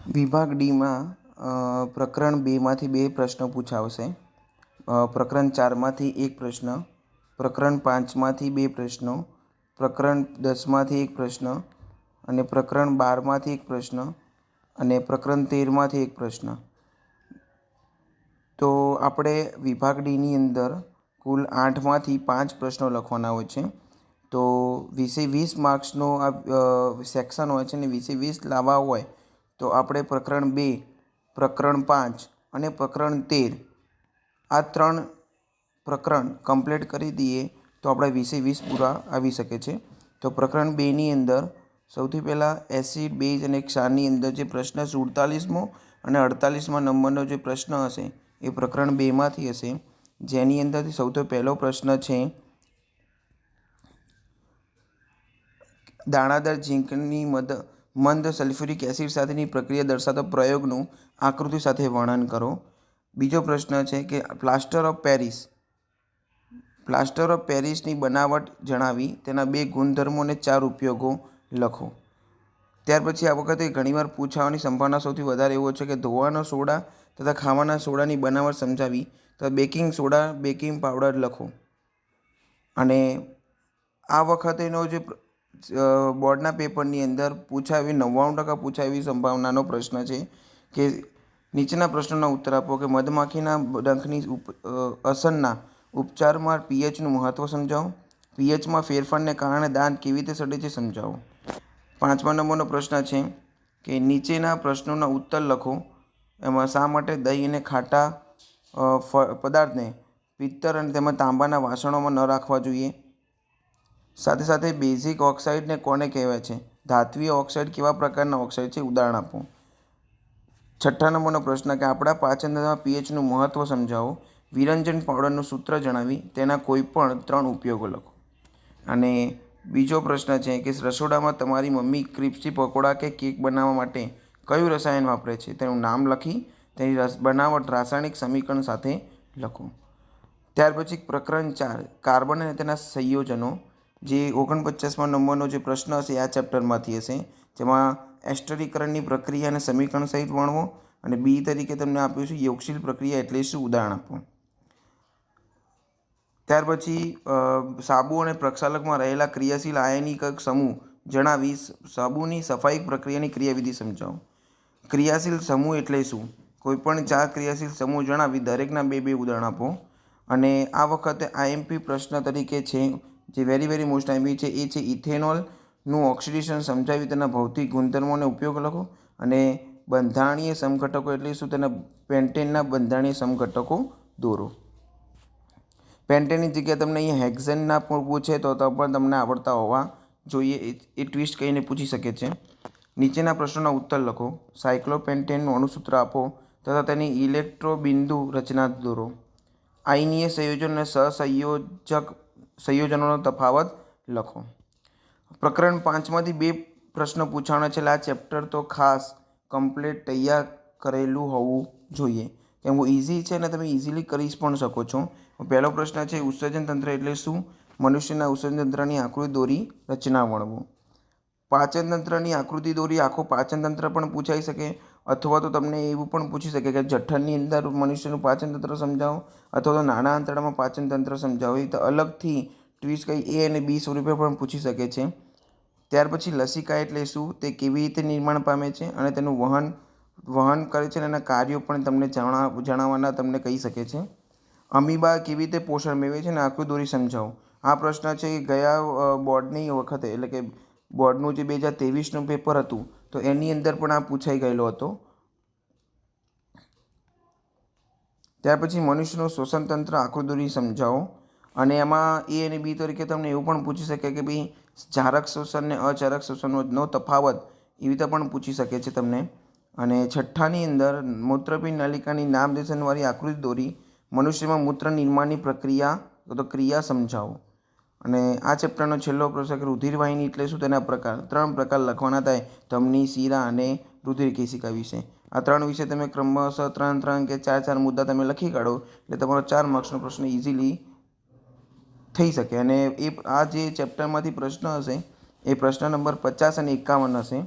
વિભાગ ડીમાં પ્રકરણ 2માંથી 2 પ્રશ્નો પૂછાવશે. પ્રકરણ 4માંથી 1 પ્રશ્ન, પ્રકરણ 5માંથી 2 પ્રશ્નો, પ્રકરણ 10માંથી 1 પ્રશ્ન અને પ્રકરણ 12માંથી 1 પ્રશ્ન અને પ્રકરણ 13માંથી 1 પ્રશ્ન. તો આપણે વિભાગ ડીની અંદર કુલ 8માંથી 5 પ્રશ્નો લખવાના હોય છે. તો 20 માર્ક્સનો આ સેક્શન હોય છે ને 20 લાવવા હોય તો આપણે પ્રકરણ 2, પ્રકરણ 5 અને પ્રકરણ 13 આ 3 પ્રકરણ કમ્પ્લીટ કરી દઈએ તો આપણે 20 પૂરા આવી શકે છે. તો પ્રકરણ 2ની અંદર સૌથી પહેલાં એસિડ, બેઝ અને ક્ષારની અંદર જે પ્રશ્ન 47મો અને 48મા નંબરનો જે પ્રશ્ન હશે એ પ્રકરણ 2માંથી હશે, જેની અંદરથી સૌથી પહેલો પ્રશ્ન છે દાણાદાર ઝીંકની મંદ સલ્ફ્યુરિક એસિડ સાથેની પ્રક્રિયા દર્શાવતા પ્રયોગનું આકૃતિ સાથે વર્ણન કરો. બીજો પ્રશ્ન છે કે પ્લાસ્ટર ઓફ પેરિસની બનાવટ જણાવી તેના 2 ગુણધર્મો અને 4 ઉપયોગો લખો. ત્યાર પછી આ વખતે ઘણીવાર પૂછાવાની સંભાવના સૌથી વધારે એવો છે કે ધોવાના સોડા તથા ખાવાના સોડાની બનાવટ સમજાવી તથા બેકિંગ સોડા, બેકિંગ પાવડર લખો. અને આ વખતેનો જે બોર્ડના પેપરની અંદર પૂછાય 99% પૂછાય એવી સંભાવનાનો પ્રશ્ન છે કે નીચેના પ્રશ્નોના ઉત્તર આપો કે મધમાખીના ડંખની અસરના ઉપચારમાં પીએચનું મહત્ત્વ સમજાવો. પીએચમાં ફેરફારને કારણે દાંત કેવી રીતે સડે છે સમજાવો. 5મા નંબરનો પ્રશ્ન છે કે નીચેના પ્રશ્નોના ઉત્તર લખો. એમાં શા માટે દહીં અને ખાટા પદાર્થને પિત્તળ અને તેમાં તાંબાના વાસણોમાં ન રાખવા જોઈએ. સાથે સાથે બેઝિક ઓક્સાઇડને કોને કહેવાય છે. ધાત્વીય ઓક્સાઇડ કેવા પ્રકારના ઓક્સાઇડ છે, ઉદાહરણ આપો. 6 નંબરનો પ્રશ્ન કે આપણા પાચનતંત્રમાં પીએચનું મહત્ત્વ સમજાવો. વિરંજન પાવડરનું સૂત્ર જણાવી તેના કોઈ પણ 3 ઉપયોગો લખો. અને બીજો પ્રશ્ન છે કે રસોડામાં તમારી મમ્મી ક્રિસ્પી પકોડા કે કેક બનાવવા માટે કયું રસાયણ વાપરે છે તેનું નામ લખી તેની બનાવટ રાસાયણિક સમીકરણ સાથે લખો. ત્યાર પછી પ્રકરણ 4 કાર્બન અને તેના સંયોજનો, જે 49મા નંબરનો જે પ્રશ્ન હશે આ ચેપ્ટરમાંથી હશે, જેમાં એસ્ટરીકરણની પ્રક્રિયા અને સમીકરણ સહિત વર્ણવો. અને બી તરીકે તમને આપ્યું છે યોગશીલ પ્રક્રિયા એટલે શું, ઉદાહરણ આપો. ત્યાર પછી સાબુ અને પ્રક્ષાલકમાં રહેલા ક્રિયાશીલ આયનિક સમૂહ જણાવી સાબુની સફાઈ પ્રક્રિયાની ક્રિયાવિધિ સમજાવો. ક્રિયાશીલ સમૂહ એટલે શું, કોઈપણ 4 ક્રિયાશીલ સમૂહ જણાવી દરેકના 2 ઉદાહરણ આપો. અને આ વખતે આઈએમપી પ્રશ્ન તરીકે છે જે વેરી મોસ્ટ આઈએમપી છે એ છે ઇથેનોલનું ઓક્સિડેશન સમજાવી તેના ભૌતિક ગુણધર્મો અને ઉપયોગ લખો. અને બંધારણીય સમઘટકો એટલે શું, તેના પેન્ટેનના બંધારણીય સમઘટકો દોરો. પેન્ટેનની જગ્યાએ તમને અહીંયા હેક્ઝેનના પણ પૂછે તો પણ તમને આવડતા હોવા જોઈએ, એ ટ્વિસ્ટ કરીને પૂછી શકે છે. નીચેના પ્રશ્નોના ઉત્તર લખો. સાયક્લોપેન્ટેનનું અણુસૂત્ર આપો તથા તેની ઇલેક્ટ્રોબિંદુ રચના દોરો. આયનીય સંયોજન અને સંયોજનોનો તફાવત લખો. પ્રકરણ 5માંથી 2 પ્રશ્નો પૂછાવાના છે. આ ચેપ્ટર તો ખાસ કમ્પ્લીટ તૈયાર કરેલું હોવું જોઈએ, કેમ કે ઇઝી છે અને તમે ઇઝીલી કરી પણ શકો છો. પહેલો પ્રશ્ન છે ઉત્સર્જન તંત્ર એટલે શું. મનુષ્યના ઉત્સર્જન તંત્રની આકૃતિ દોરી રચના વર્ણવો. પાચન તંત્રની આકૃતિ દોરી આખો પાચન તંત્ર પણ પૂછાઈ શકે, અથવા તો તમને એવું પણ પૂછી શકે કે જઠરની અંદર મનુષ્યનું પાચન તંત્ર સમજાવો, અથવા તો નાના આંતરડામાં પાચન તંત્ર સમજાવો. એ તો અલગથી ટ્વિસ્ટ કરી એ અને બી સ્વરૂપે પણ પૂછી શકે છે. ત્યાર પછી લસિકા એટલે શું, તે કેવી રીતે નિર્માણ પામે છે અને તેનું વહન કરે છે અને એના કાર્યો પણ તમને જણાવવાના તમને કહી શકે છે. અમીબા કેવી રીતે પોષણ મેળવે છે અને આકૃતિ દોરી સમજાવો. આ પ્રશ્ન છે કે ગયા બોર્ડની વખતે એટલે કે બોર્ડનું જે 2023નું પેપર હતું તો એની અંદર પણ આ પૂછાઈ ગયેલો હતો. ત્યાર પછી મનુષ્યનું શ્વસન તંત્ર આકૃતિ દોરી સમજાવો. અને એમાં એ અને બી તરીકે તમને એવું પણ પૂછી શકે કે ભાઈ જારક શ્વસન અને અજારક શ્વસનનો તફાવત એવી રીતે પણ પૂછી શકે છે તમને. અને 6ની અંદર મૂત્રપિંડ નલિકાની નામનિર્દેશનવાળી આકૃતિ દોરી મનુષ્યમાં મૂત્ર નિર્માણની ક્રિયા સમજાવો. અને આ ચેપ્ટરનો છેલ્લો પ્રશ્ન કે રુધિરવાહિની એટલે શું, તેના 3 પ્રકાર લખવાના થાય. ધમની, શિરા અને રુધિર કેશિકા વિશે. આ 3 વિશે તમે ક્રમશઃ 3 કે 4 મુદ્દા તમે લખી કાઢો એટલે તમારો 4 માર્ક્સનો પ્રશ્ન ઇઝીલી થઈ શકે. અને આ જે ચેપ્ટરમાંથી પ્રશ્ન હશે એ પ્રશ્ન નંબર 50 અને 51 હશે.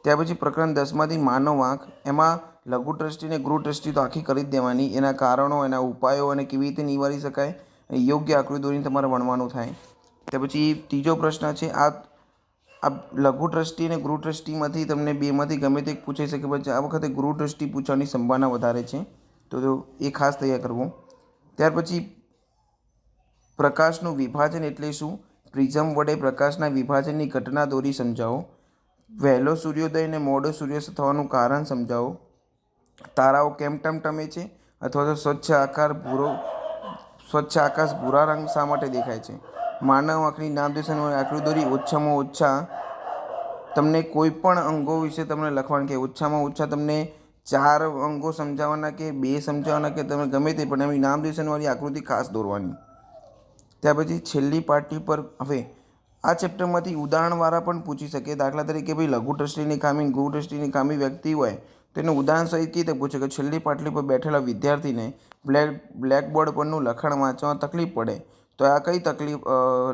ત્યાર પછી પ્રકરણ 10માંથી માનવ વાંક, એમાં લઘુ ટ્રસ્ટી અને ગૃહ ટ્રસ્ટી તો આખી કરી જ દેવાની, એના કારણો, એના ઉપાયો અને કેવી રીતે નિવારી શકાય, અને યોગ્ય આકૃતિ દોરીને તમારે ભણવાનું થાય. ત્યાર પછી ત્રીજો પ્રશ્ન છે, આ લઘુ ટ્રસ્ટી અને ગૃહ ટ્રસ્ટીમાંથી તમને બેમાંથી ગમે તે પૂછાઈ શકે, પછી આ વખતે ગૃહ ટ્રસ્ટી પૂછવાની સંભાવના વધારે છે, તો એ ખાસ તૈયાર કરવું. ત્યાર પછી પ્રકાશનું વિભાજન એટલે શું? પ્રિઝમ વડે પ્રકાશના વિભાજનની ઘટના દોરી સમજાવો. વહેલો સૂર્યોદય અને મોડો સૂર્યાસ્ત થવાનું કારણ સમજાવો. તારાઓ કેમ ટમટમે છે, અથવા તો સ્વચ્છ આકાશ ભૂરા રંગ શા માટે દેખાય છે? માનવ આંખની નામનિર્દેશન આકૃતિ દોરી ઓછામાં ઓછા તમને કોઈ પણ અંગો વિશે તમને લખવાનું, કે ઓછામાં ઓછા તમને 4 અંગો સમજાવવાના કે 2 સમજાવવાના, કે તમે ગમે તે, પણ એમની નામનિર્દેશનવાળી આકૃતિ ખાસ દોરવાની. ત્યાર પછી છેલ્લી પાર્ટી પર, હવે આ ચેપ્ટરમાંથી ઉદાહરણવાળા પણ પૂછી શકે. દાખલા તરીકે ભાઈ લઘુ ટ્રસ્ટીની ખામી, ગૃહ ટ્રસ્ટીની ખામી વ્યક્તિ હોય તો એનું ઉદાહરણ સહિત કઈ રીતે પૂછે કે છેલ્લી પાટલી પર બેઠેલા વિદ્યાર્થીને બ્લેકબોર્ડ પરનું લખાણ વાંચવામાં તકલીફ પડે, તો આ કઈ તકલીફ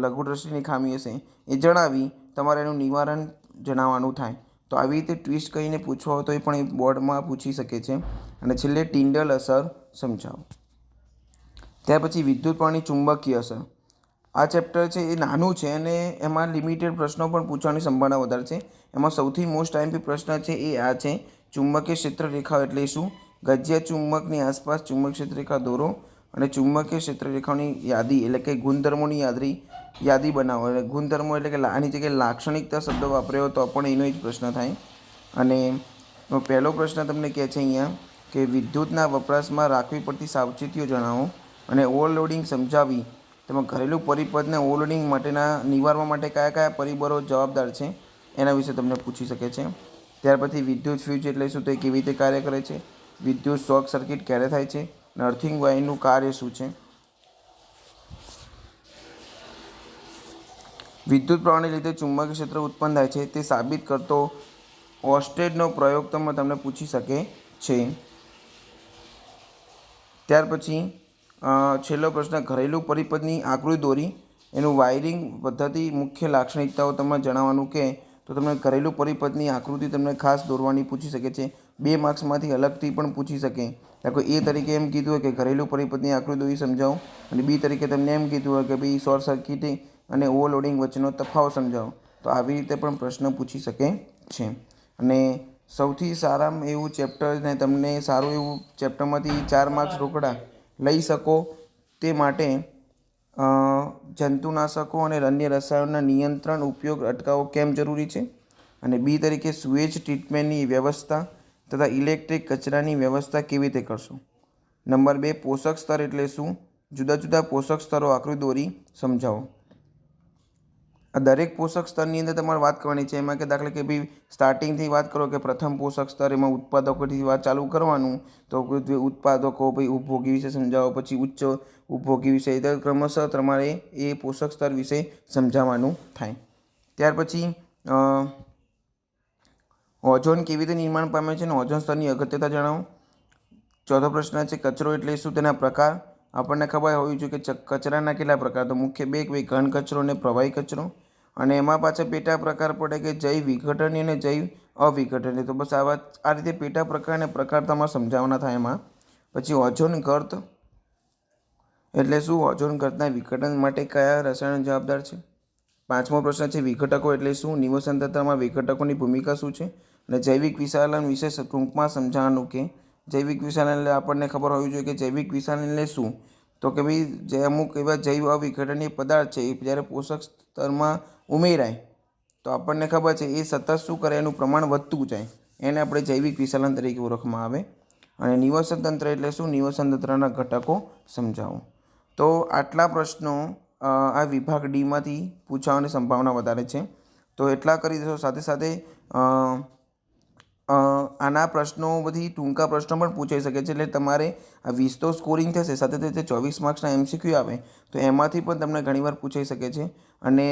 લઘુ ટ્રસ્ટીની ખામી હશે એ જણાવી તમારે એનું નિવારણ જણાવવાનું થાય. તો આવી રીતે ટ્વિસ્ટ કરીને પૂછવો હોય તો એ પણ એ બોર્ડમાં પૂછી શકે છે. અને છેલ્લે ટિન્ડલ અસર સમજાવો. ત્યાર પછી વિદ્યુત પ્રવાહની ચુંબકીય અસર, આ ચેપ્ટર છે એ નાનું છે અને એમાં લિમિટેડ પ્રશ્નો પણ પૂછવાની સંભાવના વધારે છે. એમાં સૌથી મોસ્ટ આઈએમપી પ્રશ્ન છે એ આ છે, ચુંબકીય ક્ષેત્ર રેખાઓ એટલે શું? ગજ્યા ચુંબકની આસપાસ ચુંબકીય ક્ષેત્ર રેખા દોરો અને ચુંબકીય ક્ષેત્ર રેખાઓની યાદી એટલે કે ગુણધર્મોની યાદી બનાવો. એટલે ગુણધર્મો એટલે કે આની જગ્યાએ લાક્ષણિકતા શબ્દ વાપર્યો તો પણ એનો જ પ્રશ્ન થાય. અને પહેલો પ્રશ્ન તમને કહે છે અહીંયા કે વિદ્યુતના વપરાશમાં રાખવી પડતી સાવચેતીઓ જણાવો અને ઓવરલોડિંગ સમજાવી તેમાં ઘરેલું પરિપથને ઓવરલોડિંગ માટેના નિવારવા માટે કયા કયા પરિબળો જવાબદાર છે એના વિશે તમને પૂછી શકે છે. ત્યાર પછી વિદ્યુત ફ્યુઝ એટલે શું, તે કેવી રીતે કાર્ય કરે છે, વિદ્યુત શોર્ટ સર્કિટ ક્યારે થાય છે, અને અર્થિંગ વાયરનું કાર્ય શું છે. વિદ્યુત પ્રવાહને લીધે ચુંબકીય ક્ષેત્ર ઉત્પન્ન થાય છે તે સાબિત કરતો ઓર્સ્ટેડનો પ્રયોગ તમને પૂછી શકે છે. ત્યાર પછી છેલ્લો પ્રશ્ન, ઘરેલું પરિપથની આકૃતિ દોરી એનું વાયરિંગ પદ્ધતિ મુખ્ય લાક્ષણિકતાઓ તમે જણાવવાનું કે તો તમને ઘરેલું પરિપથની આકૃતિ તમને ખાસ દોરવાની પૂછી શકે છે. 2 માર્ક્સમાંથી અલગથી પણ પૂછી શકે. દાખલો એ તરીકે એમ કીધું હોય કે ઘરેલું પરિપથની આકૃતિ દોરી સમજાવો, અને બી તરીકે તમને એમ કીધું હોય કે ભાઈ શોર્ટ સર્કિટિંગ અને ઓવરલોડિંગ વચ્ચેનો તફાવત સમજાવો. તો આવી રીતે પણ પ્રશ્ન પૂછી શકે છે. અને સૌથી સારામાં એવું ચેપ્ટર ને તમને સારું એવું ચેપ્ટરમાંથી 4 માર્ક્સ રોકડા લઈ શકો તે માટે જંતુનાશકો અને અન્ય રસાયણોના નિયંત્રણ ઉપયોગ અટકાવવો કેમ જરૂરી છે, અને બી તરીકે સુએજ ટ્રીટમેન્ટની વ્યવસ્થા તથા ઇલેક્ટ્રિક કચરાની વ્યવસ્થા કેવી રીતે કરશો. નંબર 2, પોષક સ્તર એટલે શું, જુદા જુદા પોષક સ્તરો આકૃતિ દોરી સમજાવો. આ દરેક પોષક સ્તરની અંદર તમારે વાત કરવાની છે. એમાં કે દાખલા કે ભાઈ સ્ટાર્ટિંગથી વાત કરો કે પ્રથમ પોષક સ્તર, એમાં ઉત્પાદકોથી વાત ચાલુ કરવાનું, તો ઉત્પાદકો ભાઈ ઉપભોગી વિશે સમજાવો, પછી ઉચ્ચ ઉપભોગી વિશે, ક્રમશઃ તમારે એ પોષક સ્તર વિશે સમજાવવાનું થાય. ત્યાર પછી ઓઝોન કેવી રીતે નિર્માણ પામે છે અને ઓઝોન સ્તરની અગત્યતા જણાવો. ચોથો પ્રશ્ન છે, કચરો એટલે શું, તેના પ્રકાર. આપણને ખબર હોવી જોઈએ કે કચરાના કેટલા પ્રકાર, તો મુખ્ય 2, ઘન કચરો અને પ્રવાહી કચરો. અને એમાં પાછા પેટા પ્રકાર પડે કે જૈવ વિઘટનીય અને જૈવ અવિઘટનીય. તો બસ આ રીતે પેટા પ્રકાર અને પ્રકાર તમારે સમજાવવાના થાય એમાં. પછી ઓઝોન ગર્ત એટલે શું, ઓઝોન ગર્તના વિઘટન માટે કયા રસાયણો જવાબદાર છે. પાંચમો પ્રશ્ન છે, વિઘટકો એટલે શું, નિવસન તંત્રમાં વિઘટકોની ભૂમિકા શું છે. અને જૈવિક વિશાલન વિશે ટૂંકમાં સમજાવવાનું કે જૈવિક વિશાલન એટલે આપણને ખબર હોવી જોઈએ કે જૈવિક વિશાલન એટલે શું, તો કે ભાઈ જે અમુક એવા જૈવ અવિઘટનીય પદાર્થ છે એ જ્યારે પોષક સ્તરમાં ઉમેરાય તો આપણને ખબર છે એ સતત શું કરે, એનું પ્રમાણ વધતું જાય, એને આપણે જૈવિક વિશાલન તરીકે ઓળખવામાં આવે. અને નિવસન તંત્ર એટલે શું, નિવસન તંત્રના ઘટકો સમજાવો. તો આટલા પ્રશ્નો આ વિભાગ ડીમાંથી પૂછાવાની સંભાવના વધારે છે. તો એટલા કરી દેશો. સાથે સાથે આના પ્રશ્નો બધી ટૂંકા પ્રશ્નો પણ પૂછાઈ શકે છે. એટલે તમારે આ 20 તો સ્કોરિંગ થશે, સાથે સાથે 24 માર્ક્સના MCQ આવે તો એમાંથી પણ તમને ઘણીવાર પૂછાઈ શકે છે. અને